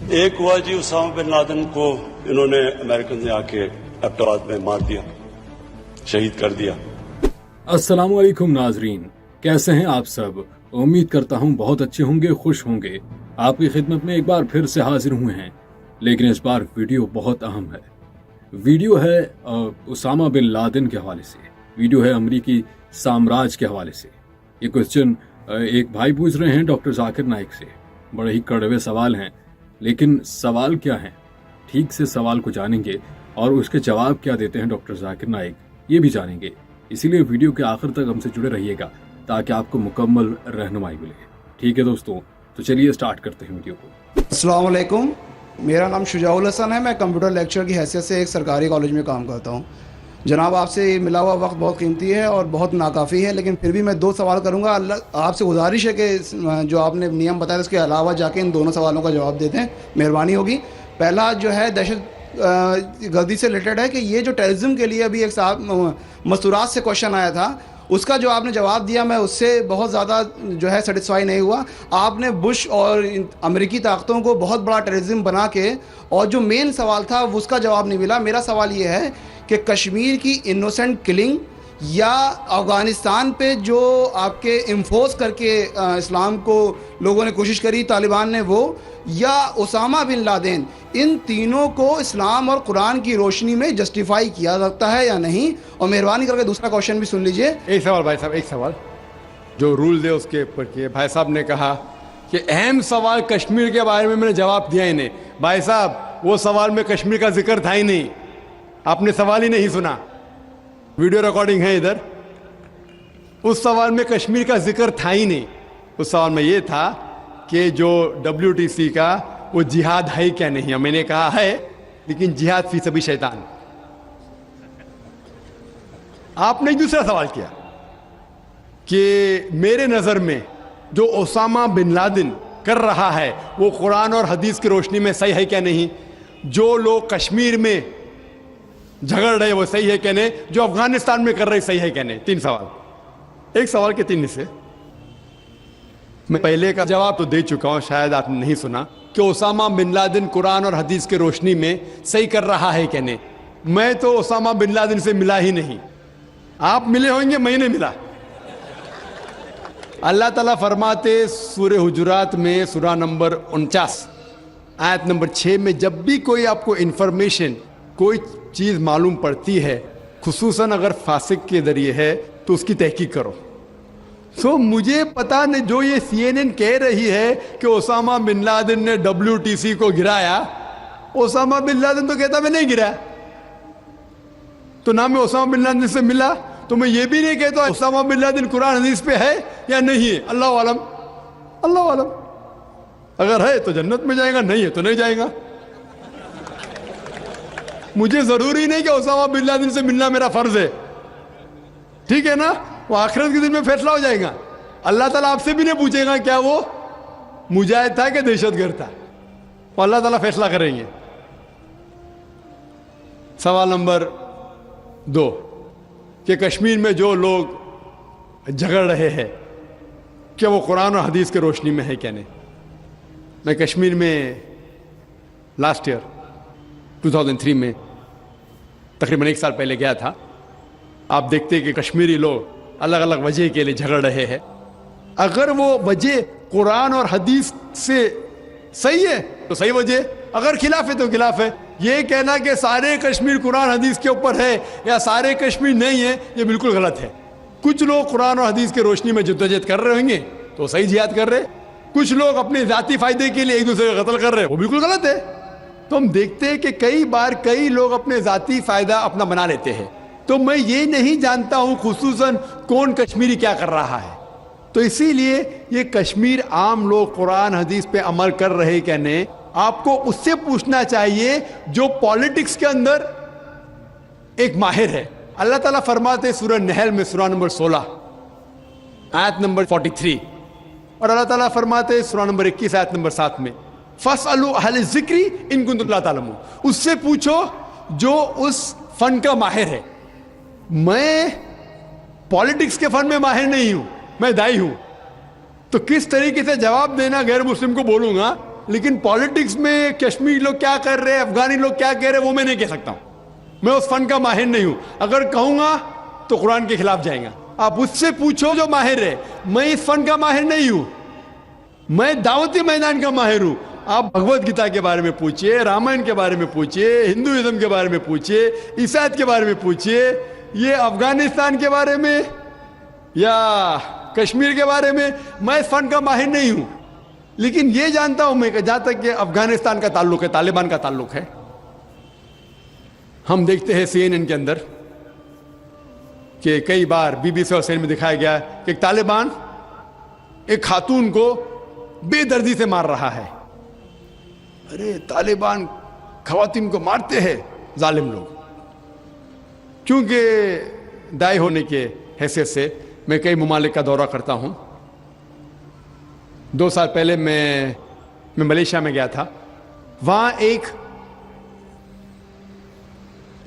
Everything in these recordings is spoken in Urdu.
ایک ہوا جی اسامہ بن لادن کو انہوں نے امریکن نے آ کے ابتداد میں مار دیا, شہید کر دیا. السلام علیکم ناظرین, کیسے ہیں آپ سب؟ امید کرتا ہوں بہت اچھے ہوں گے, خوش ہوں گے. آپ کی خدمت میں ایک بار پھر سے حاضر ہوئے ہیں, لیکن اس بار ویڈیو بہت اہم ہے. ویڈیو ہے اسامہ بن لادن کے حوالے سے, ویڈیو ہے امریکی سامراج کے حوالے سے. یہ کوشچن ایک بھائی پوچھ رہے ہیں ڈاکٹر ذاکر نائک سے. بڑے ہی کڑوے سوال ہیں, لیکن سوال کیا ہیں, ٹھیک سے سوال کو جانیں گے اور اس کے جواب کیا دیتے ہیں ڈاکٹر ذاکر نائک, یہ بھی جانیں گے. اسی لیے ویڈیو کے آخر تک ہم سے جڑے رہیے گا تاکہ آپ کو مکمل رہنمائی ملے. ٹھیک ہے دوستوں, تو چلیے سٹارٹ کرتے ہیں ویڈیو کو. السلام علیکم, میرا نام شجاع الحسن ہے. میں کمپیوٹر لیکچر کی حیثیت سے ایک سرکاری کالج میں کام کرتا ہوں. جناب, آپ سے ملا ہوا وقت بہت قیمتی ہے اور بہت ناکافی ہے, لیکن پھر بھی میں 2 سوال کروں گا. آپ سے گزارش ہے کہ جو آپ نے نیم بتایا اس کے علاوہ جا کے ان دونوں سوالوں کا جواب دیتے ہیں, مہربانی ہوگی. پہلا جو ہے دہشت گردی سے ریلیٹڈ ہے کہ یہ جو ٹیررزم کے لیے ابھی ایک صاحب مستورات سے کوشچن آیا تھا, اس کا جو آپ نے جواب دیا میں اس سے بہت زیادہ جو ہے سیٹسفائی نہیں ہوا. آپ نے بش اور امریکی طاقتوں کو بہت بڑا ٹیررزم بنا کے, اور جو مین سوال تھا اس کا جواب نہیں ملا. میرا سوال یہ ہے کہ کشمیر کی انوسنٹ کلنگ یا افغانستان پہ جو آپ کے انفورس کر کے اسلام کو لوگوں نے کوشش کری, طالبان نے, وہ, یا اسامہ بن لادن, ان تینوں کو اسلام اور قرآن کی روشنی میں جسٹیفائی کیا جاتا ہے یا نہیں؟ اور مہربانی کر کے دوسرا کوشچن بھی سن لیجئے. ایک سوال بھائی صاحب, ایک سوال جو رول دے اس کے اوپر کیے. بھائی صاحب نے کہا کہ اہم سوال کشمیر کے بارے میں نے جواب دیا ہی نہیں. بھائی صاحب, وہ سوال میں کشمیر کا ذکر تھا ہی نہیں, آپ نے سوال ہی نہیں سنا. ویڈیو ریکارڈنگ ہے ادھر. اس سوال میں کشمیر کا ذکر تھا ہی نہیں. اس سوال میں یہ تھا کہ جو WTC کا وہ جہاد ہے کیا نہیں. میں نے کہا ہے, لیکن جہاد فی سبیل شیطان. آپ نے دوسرا سوال کیا کہ میرے نظر میں جو اسامہ بن لادن کر رہا ہے وہ قرآن اور حدیث کی روشنی میں صحیح ہے کیا نہیں. جو لوگ کشمیر میں جھگڑ رہے وہ صحیح ہے کیا نہیں, جو افغانستان میں کر رہے صحیح ہے کیا نہیں. 3 سوال, ایک سوال کے 3 حصے. میں پہلے کا جواب تو دے چکا ہوں, شاید آپ نے نہیں سنا, کہ اسامہ بن لادن قرآن اور حدیث کی روشنی میں صحیح کر رہا ہے کیا نہیں. میں تو اسامہ بن لادن سے ملا ہی نہیں. آپ ملے ہوں گے, میں نہیں ملا. اللہ تعالیٰ فرماتے سورہ حجرات میں سورہ نمبر 49 آیت نمبر 6 میں, جب بھی کوئی آپ کو انفارمیشن, کوئی چیز معلوم پڑتی ہے, خصوصاً اگر فاسق کے ذریعے ہے, تو اس کی تحقیق کرو. مجھے پتا نہیں, جو یہ CNN کہہ رہی ہے کہ اسامہ بن لادن نے WTC کو گرایا, اسامہ بن لادن تو کہتا میں نہیں گرایا. تو نہ میں اسامہ بن لادن سے ملا, تو میں یہ بھی نہیں کہتا اسامہ بن لادن قرآن حدیث پہ ہے یا نہیں ہے. اللہ عالم, اللہ عالم. اگر ہے تو جنت میں جائے گا, نہیں ہے تو نہیں جائے گا. مجھے ضروری نہیں کہ اسامہ بن لادن سے ملنا میرا فرض ہے, ٹھیک ہے نا. وہ آخرت کے دن میں فیصلہ ہو جائے گا. اللہ تعالیٰ آپ سے بھی نہیں پوچھے گا کیا وہ مجاہد تھا کہ دہشت گرد تھا, وہ اللہ تعالیٰ فیصلہ کریں گے. سوال نمبر 2 کہ کشمیر میں جو لوگ جھگڑ رہے ہیں کیا وہ قرآن اور حدیث کی روشنی میں ہے کیا نہیں. میں کشمیر میں لاسٹ ایئر 2003 میں تقریباً 1 سال پہلے گیا تھا. آپ دیکھتے کہ کشمیری لوگ الگ الگ وجہ کے لیے جھگڑ رہے ہیں. اگر وہ وجہ قرآن اور حدیث سے صحیح ہے تو صحیح وجہ, اگر خلاف ہے تو خلاف ہے. یہ کہنا کہ سارے کشمیر قرآن حدیث کے اوپر ہے یا سارے کشمیر نہیں ہے, یہ بالکل غلط ہے. کچھ لوگ قرآن اور حدیث کی روشنی میں جدوجہد کر رہے ہوں گے تو صحیح جہاد کر رہے, کچھ لوگ اپنے ذاتی فائدے کے لیے ایک دوسرے کا قتل کر رہے, وہ بالکل غلط ہے. تو ہم دیکھتے ہیں کہ کئی بار کئی لوگ اپنے ذاتی فائدہ اپنا بنا لیتے ہیں. تو میں یہ نہیں جانتا ہوں خصوصاً کون کشمیری کیا کر رہا ہے. تو اسی لیے یہ کشمیر عام لوگ قرآن حدیث پہ عمل کر رہے کہ نہیں, آپ کو اس سے پوچھنا چاہیے جو پالیٹکس کے اندر ایک ماہر ہے. اللہ تعالیٰ فرماتے سورہ نحل میں سورہ نمبر 16 آیت نمبر 43, اور اللہ تعالیٰ فرماتے سورہ نمبر 21 آیت نمبر 7 میں فَاسْأَلُوا أَهْلَ الذِّكْرِ إِن كُنتُمْ لَا تَعْلَمُونَ. اس سے پوچھو جو اس فن کا ماہر ہے. میں پالیٹکس کے فن میں ماہر نہیں ہوں, میں دائی ہوں. تو کس طریقے سے جواب دینا غیر مسلم کو بولوں گا لیکن پالیٹکس میں کشمیر لوگ کیا کر رہے ہیں، افغانی لوگ کیا کہہ رہے ہیں، وہ میں نہیں کہہ سکتا ہوں. میں اس فن کا ماہر نہیں ہوں. اگر کہوں گا تو قرآن کے خلاف جائیں گا. آپ اس سے پوچھو جو ماہر ہے. میں اس فن کا ماہر نہیں ہوں، میں دعوتی میدان کا ماہر ہوں. آپ بھگوت گیتا کے بارے میں پوچھئے، رامائن کے بارے میں پوچھئے، ہندوازم کے بارے میں پوچھئے، عیسائیت کے بارے میں پوچھئے. یہ افغانستان کے بارے میں یا کشمیر کے بارے میں میں اس فن کا ماہر نہیں ہوں. لیکن یہ جانتا ہوں میں کہ جہاں تک کہ افغانستان کا تعلق ہے، طالبان کا تعلق ہے، ہم دیکھتے ہیں CNN کے اندر کہ کئی بار BBC اور CNN میں دکھایا گیا کہ ایک طالبان ایک خاتون کو بے دردی سے مار رہا ہے. ارے طالبان خواتین کو مارتے ہیں ظالم لوگ. کیونکہ دائی ہونے کے حیثیت سے میں کئی ممالک کا دورہ کرتا ہوں. 2 سال پہلے میں ملیشیا میں گیا تھا. وہاں ایک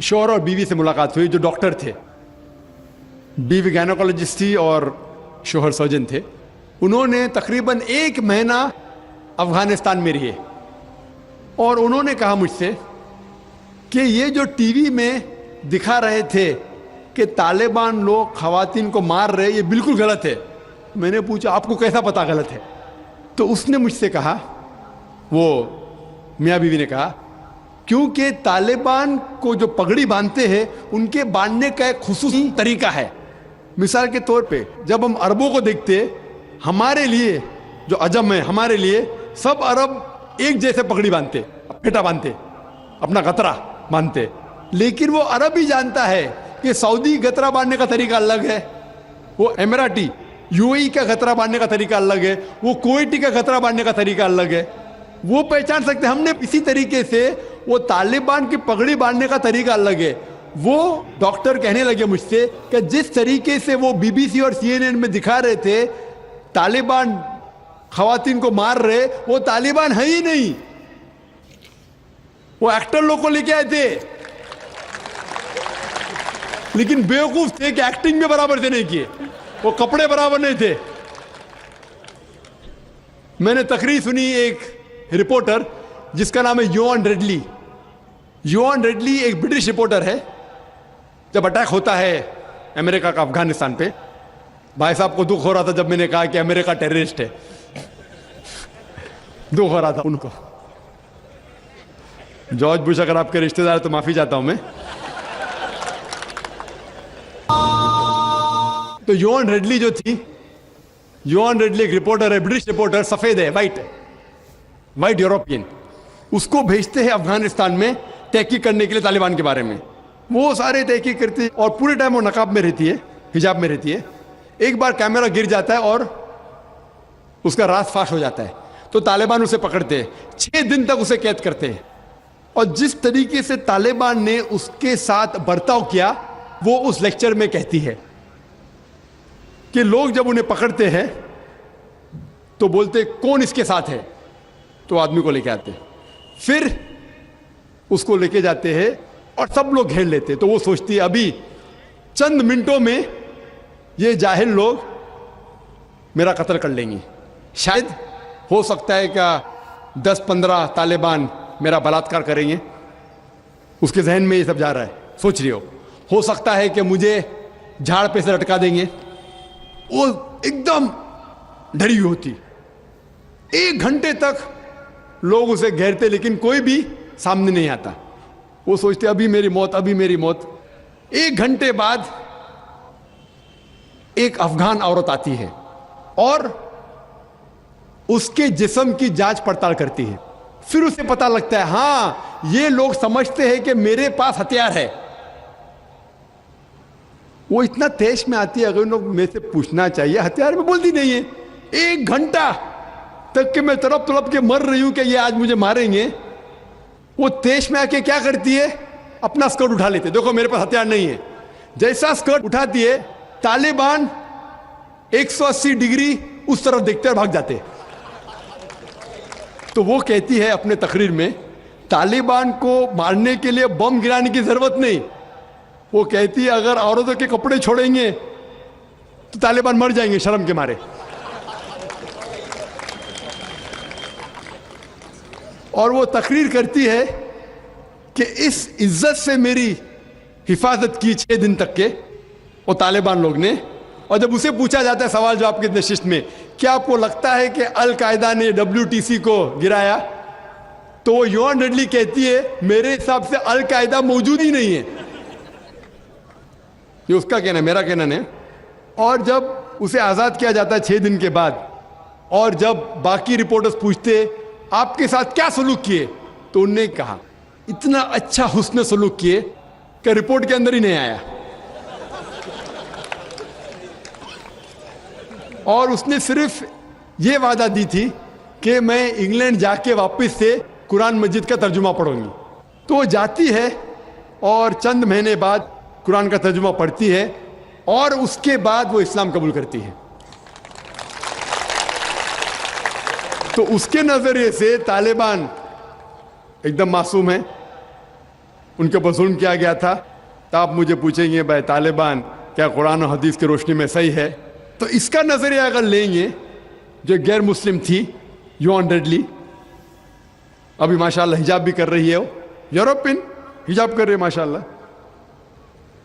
شوہر اور بیوی سے ملاقات ہوئی جو ڈاکٹر تھے. بیوی گائنوکالوجسٹ تھی اور شوہر سرجن تھے. انہوں نے تقریباً 1 مہینہ افغانستان میں رہے اور انہوں نے کہا مجھ سے کہ یہ جو ٹی وی میں دکھا رہے تھے کہ طالبان لوگ خواتین کو مار رہے، یہ بالکل غلط ہے. میں نے پوچھا آپ کو کیسا پتا غلط ہے؟ تو اس نے مجھ سے کہا، وہ میاں بیوی نے کہا، کیونکہ طالبان کو جو پگڑی باندھتے ہیں ان کے باندھنے کا ایک خصوصی طریقہ ہے. مثال کے طور پہ جب ہم عربوں کو دیکھتے، ہمارے لیے جو عجم ہے، ہمارے لیے سب عرب ایک جیسے پگڑی باندھتے، پھیٹا باندھتے، اپنا غترہ باندھتے. لیکن وہ عرب ہی جانتا ہے کہ سعودی غترہ باندھنے کا طریقہ الگ ہے، وہ اماراتی UAE کا غترہ باندھنے کا طریقہ الگ ہے، وہ کویٹی کا غترہ باندھنے کا طریقہ الگ ہے. وہ پہچان سکتے. ہم نے اسی طریقے سے وہ طالبان کی پگڑی باندھنے کا طریقہ الگ ہے. وہ ڈاکٹر کہنے لگے مجھ سے کہ جس طریقے سے وہ BBC اور CNN میں دکھا رہے تھے طالبان خواتین کو مار رہے، وہ طالبان ہے ہی نہیں، وہ ایکٹر لوگ کو لے کے آئے تھے. لیکن بیوقوف تھے کہ ایکٹنگ میں برابر سے نہیں کیے، وہ کپڑے برابر نہیں تھے. میں نے تقریر سنی ایک رپورٹر جس کا نام ہے یوان ریڈلی. یوان ریڈلی ایک برٹش رپورٹر ہے. جب اٹیک ہوتا ہے امریکہ کا افغانستان پہ، بھائی صاحب کو دکھ ہو رہا تھا جب میں نے کہا کہ امریکہ ٹیررسٹ ہے. دکھ ہو رہا تھا ان کو. جارج بش اگر آپ کے رشتہ دار تو معافی چاہتا ہوں میں. تو یوان ریڈلی جو تھی، یوان ریڈلی ایک رپورٹر ہے، برٹش رپورٹر، سفید ہے، وائٹ یورپین. اس کو بھیجتے ہیں افغانستان میں تحقیق کرنے کے لیے طالبان کے بارے میں. وہ سارے تحقیق کرتے ہیں اور پورے ٹائم وہ نقاب میں رہتی ہے، حجاب میں رہتی ہے. ایک بار کیمرہ گر جاتا ہے اور اس کا راز فاش ہو جاتا ہے تو طالبان اسے پکڑتے ہیں، 6 دن تک اسے قید کرتے ہیں. اور جس طریقے سے طالبان نے اس کے ساتھ برتاؤ کیا وہ اس لیکچر میں کہتی ہے کہ لوگ جب انہیں پکڑتے ہیں تو بولتے کون اس کے ساتھ ہے، تو آدمی کو لے کے آتے، پھر اس کو لے کے جاتے ہیں اور سب لوگ گھیر لیتے. تو وہ سوچتی ہے ابھی چند منٹوں میں یہ جاہل لوگ میرا قتل کر لیں گے. شاید ہو سکتا ہے کہ 10-15 طالبان میرا بلاತ್ಕಾರ کریں گے. اس کے ذہن میں یہ سب جا رہا ہے. سوچ رہی ہو سکتا ہے کہ مجھے جھاڑ پہ سے لٹکا دیں گے. وہ ایک دم ڈری ہوئی ہوتی. 1 گھنٹے تک لوگ اسے گھیرتے لیکن کوئی بھی سامنے نہیں آتا. وہ سوچتے ابھی میری موت، ابھی میری موت. 1 گھنٹے بعد ایک افغان عورت آتی ہے اور اس کے جسم کی جانچ پڑتال کرتی ہے. پھر اسے پتا لگتا ہے ہاں یہ لوگ سمجھتے ہیں کہ میرے پاس ہتھیار ہے. وہ اتنا تیش میں آتی ہے، اگر لوگ میں سے پوچھنا چاہیے ہتھیار میں، بولتی نہیں ہے. 1 گھنٹہ تک کہ میں تڑپ کے مر رہی ہوں کہ یہ آج مجھے ماریں گے. وہ تیش میں آ کے کیا کرتی ہے، اپنا اسکرٹ اٹھا لیتے، دیکھو میرے پاس ہتھیار نہیں ہے. جیسا اسکرٹ اٹھاتی ہے طالبان 180 ڈگری اس طرف دیکھتے اور بھاگ جاتے. تو وہ کہتی ہے اپنے تقریر میں طالبان کو مارنے کے لیے بم گرانے کی ضرورت نہیں. وہ کہتی ہے اگر عورتوں کے کپڑے چھوڑیں گے تو طالبان مر جائیں گے شرم کے مارے. اور وہ تقریر کرتی ہے کہ اس عزت سے میری حفاظت کی 6 دن تک کے وہ طالبان لوگ نے. اور جب اسے پوچھا جاتا ہے سوال جواب کی نشست میں کیا آپ کو لگتا ہے کہ القاعدہ نے WTC کو گرایا, تو وہ یوان ریڈلی کہتی ہے میرے حساب سے القاعدہ موجود ہی نہیں ہے. یہ اس کا کہنا ہے, میرا کہنا نہیں. اور جب اسے آزاد کیا جاتا ہے 6 دن کے بعد, اور جب باقی رپورٹرز پوچھتے آپ کے ساتھ کیا سلوک کیے, تو انہوں نے کہا اتنا اچھا حسن سلوک کیے کہ رپورٹ کے اندر ہی نہیں آیا. اور اس نے صرف یہ وعدہ دی تھی کہ میں انگلینڈ جا کے واپس سے قرآن مجید کا ترجمہ پڑھوں گی. تو وہ جاتی ہے اور چند مہینے بعد قرآن کا ترجمہ پڑھتی ہے, اور اس کے بعد وہ اسلام قبول کرتی ہے. تو اس کے نظریے سے طالبان ایک دم معصوم ہیں, ان کے اوپر ظلم کیا گیا تھا. تو آپ مجھے پوچھیں گے بھائی طالبان کیا قرآن و حدیث کی روشنی میں صحیح ہے؟ تو اس کا نظریہ اگر لیں گے, جو غیر مسلم تھی یوان ریڈلی, ابھی ماشاءاللہ حجاب بھی کر رہی ہے, وہ یورپین حجاب کر رہی ہے ماشاءاللہ,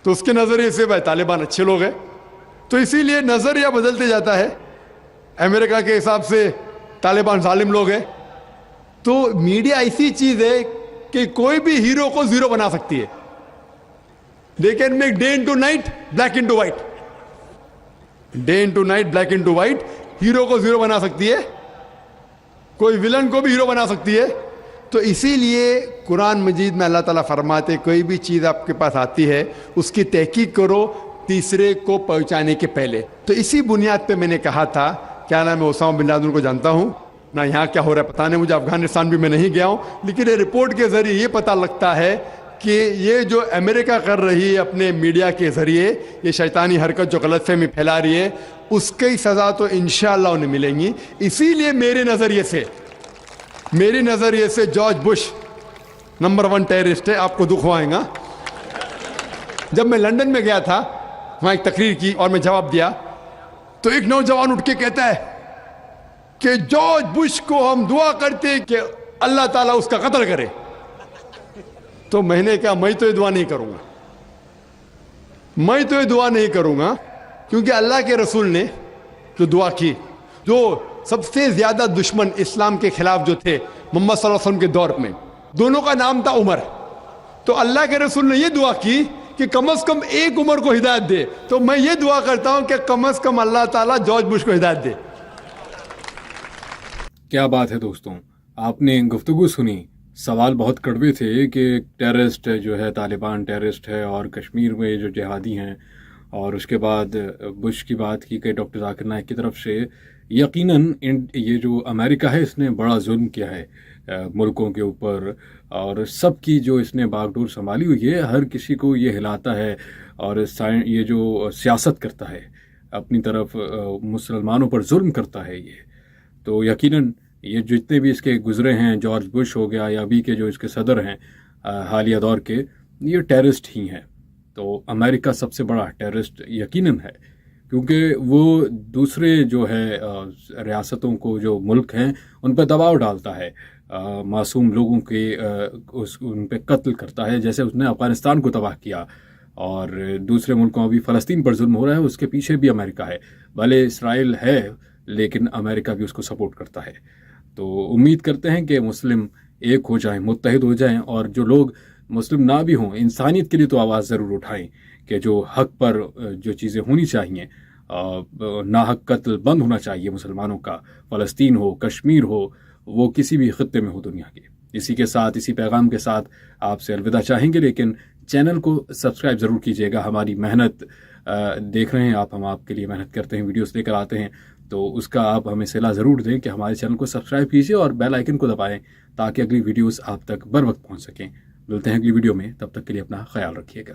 تو اس کے نظریے سے بھائی طالبان اچھے لوگ ہیں. تو اسی لیے نظریہ بدلتے جاتا ہے. امریکہ کے حساب سے طالبان ظالم لوگ ہیں. تو میڈیا ایسی چیز ہے کہ کوئی بھی ہیرو کو زیرو بنا سکتی ہے. They can make day into night black into white, day into night black into white. Hero کو زیرو بنا سکتی ہے, کوئی ولن کو بھی ہیرو بنا سکتی ہے. تو اسی لیے قرآن مجید میں اللہ تعالیٰ فرماتے کوئی بھی چیز آپ کے پاس آتی ہے اس کی تحقیق کرو تیسرے کو پہنچانے کے پہلے. تو اسی بنیاد پہ میں نے کہا تھا, کیا نام ہے, اسامہ بن لادن کو جانتا ہوں نہ, یہاں کیا ہو رہا ہے پتہ نہیں مجھے, افغانستان بھی میں نہیں گیا ہوں, لیکن یہ رپورٹ کے ذریعے یہ پتہ لگتا ہے کہ یہ جو امریکہ کر رہی ہے اپنے میڈیا کے ذریعے یہ شیطانی حرکت جو غلط فہمی پھیلا رہی ہے, اس کی سزا تو انشاءاللہ انہیں ملیں گی. اسی لیے میرے نظریے سے جارج بش نمبر 1 ٹیررسٹ ہے. آپ کو دکھ ہوئے گا. جب میں لندن میں گیا تھا, وہاں ایک تقریر کی اور میں جواب دیا, تو ایک نوجوان اٹھ کے کہتا ہے کہ جارج بش کو ہم دعا کرتے کہ اللہ تعالیٰ اس کا قتل کرے. تو میں نے کہا میں تو یہ دعا نہیں کروں گا, کیونکہ اللہ کے رسول نے جو دعا کی, جو سب سے زیادہ دشمن اسلام کے خلاف جو تھے محمد صلی اللہ علیہ وسلم کے دور میں, دونوں کا نام تھا عمر. تو اللہ کے رسول نے یہ دعا کی کہ کم از کم ایک عمر کو ہدایت دے. تو میں یہ دعا کرتا ہوں کہ کم از کم اللہ تعالیٰ جارج بش کو ہدایت دے. کیا بات ہے دوستوں, آپ نے گفتگو سنی. سوال بہت کڑوے تھے کہ ٹیررسٹ جو ہے طالبان ٹیررسٹ ہے, اور کشمیر میں جو جہادی ہیں, اور اس کے بعد بش کی بات کی کہ ڈاکٹر ذاکر نائک کی طرف سے. یقیناً یہ جو امریکہ ہے اس نے بڑا ظلم کیا ہے ملکوں کے اوپر, اور سب کی جو اس نے باغ ڈور سنبھالی ہوئی ہے, ہر کسی کو یہ ہلاتا ہے, اور یہ جو سیاست کرتا ہے اپنی طرف مسلمانوں پر ظلم کرتا ہے یہ. تو یقیناً یہ جتنے بھی اس کے گزرے ہیں, جارج بش ہو گیا یا ابھی کے جو اس کے صدر ہیں حالیہ دور کے, یہ ٹیررسٹ ہی ہیں. تو امریکہ سب سے بڑا ٹیررسٹ یقیناً ہے, کیونکہ وہ دوسرے جو ہے ریاستوں کو, جو ملک ہیں, ان پہ دباؤ ڈالتا ہے, معصوم لوگوں کے ان پہ قتل کرتا ہے, جیسے اس نے افغانستان کو تباہ کیا. اور دوسرے ملکوں, ابھی فلسطین پر ظلم ہو رہا ہے, اس کے پیچھے بھی امریکہ ہے. بھلے اسرائیل ہے لیکن امریکہ بھی اس کو سپورٹ کرتا ہے. تو امید کرتے ہیں کہ مسلم ایک ہو جائیں, متحد ہو جائیں, اور جو لوگ مسلم نہ بھی ہوں انسانیت کے لیے تو آواز ضرور اٹھائیں کہ جو حق پر جو چیزیں ہونی چاہیے, ناحق قتل بند ہونا چاہیے مسلمانوں کا, فلسطین ہو, کشمیر ہو, وہ کسی بھی خطے میں ہو دنیا کے. اسی کے ساتھ, اسی پیغام کے ساتھ آپ سے الوداع چاہیں گے, لیکن چینل کو سبسکرائب ضرور کیجیے گا. ہماری محنت دیکھ رہے ہیں آپ, ہم آپ کے لیے محنت کرتے ہیں, ویڈیوز لے کر آتے ہیں, تو اس کا آپ ہمیں صلاح ضرور دیں کہ ہمارے چینل کو سبسکرائب کیجیے اور بیل آئیکن کو دبائیں تاکہ اگلی ویڈیوز آپ تک بر وقت پہنچ سکیں. ملتے ہیں اگلی ویڈیو میں, تب تک کے لیے اپنا خیال رکھیے گا.